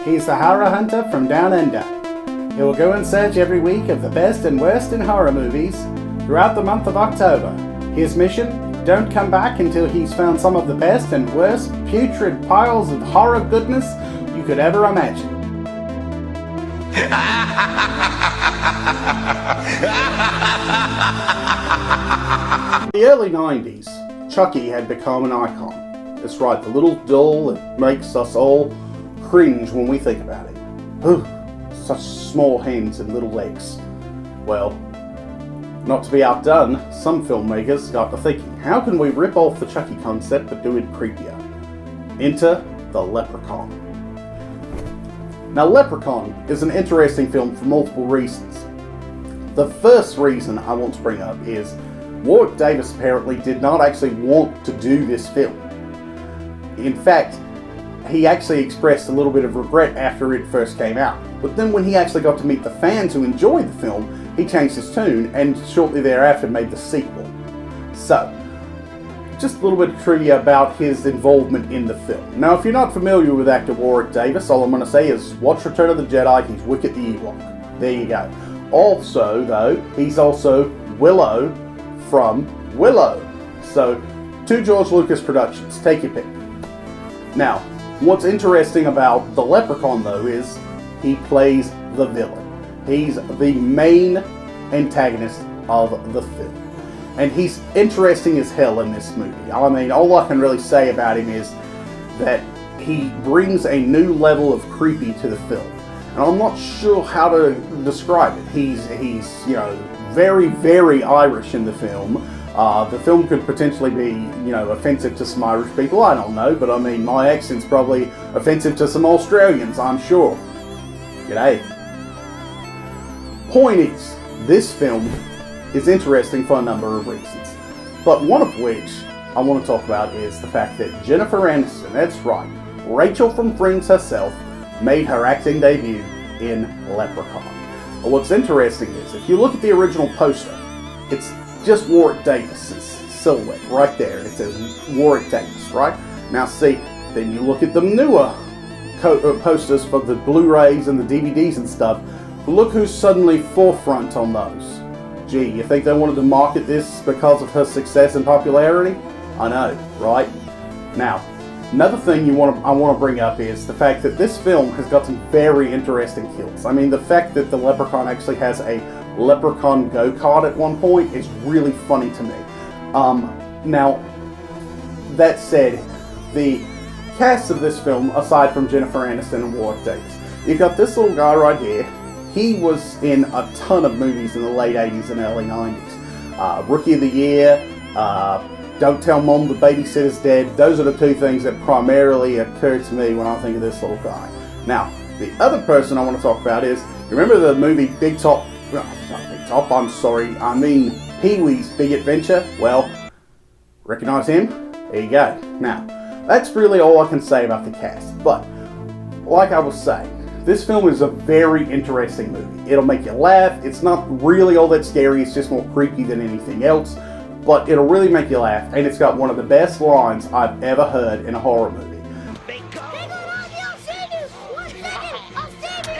He's the horror hunter from down under. He will go in search every week of the best and worst in horror movies throughout the month of October. His mission? Don't come back until he's found some of the best and worst putrid piles of horror goodness you could ever imagine. In the early 90s, Chucky had become an icon. That's right, the little doll that makes us all cringe when we think about it. Ooh, such small hands and little legs. Well, not to be outdone, some filmmakers got to thinking, how can we rip off the Chucky concept but do it creepier? Enter the Leprechaun. Now, Leprechaun is an interesting film for multiple reasons. The first reason I want to bring up is Warwick Davis apparently did not actually want to do this film. In fact, he actually expressed a little bit of regret after it first came out. But then when he actually got to meet the fans who enjoyed the film, he changed his tune and shortly thereafter made the sequel. So, just a little bit of trivia about his involvement in the film. Now, if you're not familiar with actor Warwick Davis, all I'm going to say is watch Return of the Jedi, he's Wicket the Ewok. There you go. Also, though, he's also Willow from Willow. So, two George Lucas productions, take your pick. Now, what's interesting about the Leprechaun, though, is he plays the villain. He's the main antagonist of the film. And he's interesting as hell in this movie. I mean, all I can really say about him is that he brings a new level of creepy to the film. And I'm not sure how to describe it. He's you know, very, very Irish in the film. The film could potentially be, you know, offensive to some Irish people, I don't know, but I mean, my accent's probably offensive to some Australians, I'm sure. G'day. Point is, this film is interesting for a number of reasons, but one of which I want to talk about is the fact that Jennifer Aniston, that's right, Rachel from Friends herself, made her acting debut in Leprechaun. But what's interesting is, if you look at the original poster, it's just Warwick Davis' silhouette right there, and it says Warwick Davis, right? Now see, then you look at the newer posters for the Blu-rays and the DVDs and stuff, look who's suddenly forefront on those. Gee, you think they wanted to market this because of her success and popularity? I know, right? Now, another thing I want to bring up is the fact that this film has got some very interesting kills. I mean, the fact that the Leprechaun actually has a Leprechaun go-kart at one point is really funny to me. Now, that said, the cast of this film, aside from Jennifer Aniston and Warwick Davis, you've got this little guy right here. He was in a ton of movies in the late 80s and early 90s. Rookie of the Year, Don't Tell Mom the Babysitter's Dead. Those are the two things that primarily occur to me when I think of this little guy. Now, the other person I want to talk about is, you remember the movie Big Top? Not Big Top, I'm sorry. I mean Pee-wee's Big Adventure. Well, recognize him? There you go. Now, that's really all I can say about the cast. But, like I was saying, this film is a very interesting movie. It'll make you laugh. It's not really all that scary. It's just more creepy than anything else. But it'll really make you laugh. And it's got one of the best lines I've ever heard in a horror movie. Hang on, I'll save you! 1 second! I'll save you!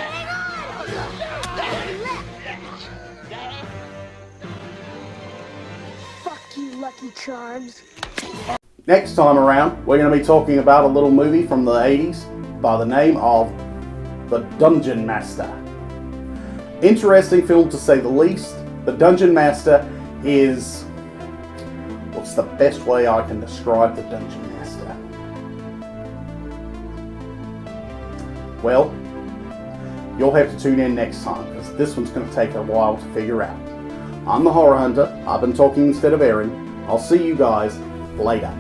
Hang on! Fuck you, Lucky Charms. Next time around, we're going to be talking about a little movie from the 80s by the name of The Dungeon Master. Interesting film to say the least. The Dungeon Master is... what's the best way I can describe the Dungeon Master? Well, you'll have to tune in next time, because this one's going to take a while to figure out. I'm the Horror Hunter. I've been talking instead of Aaron. I'll see you guys later.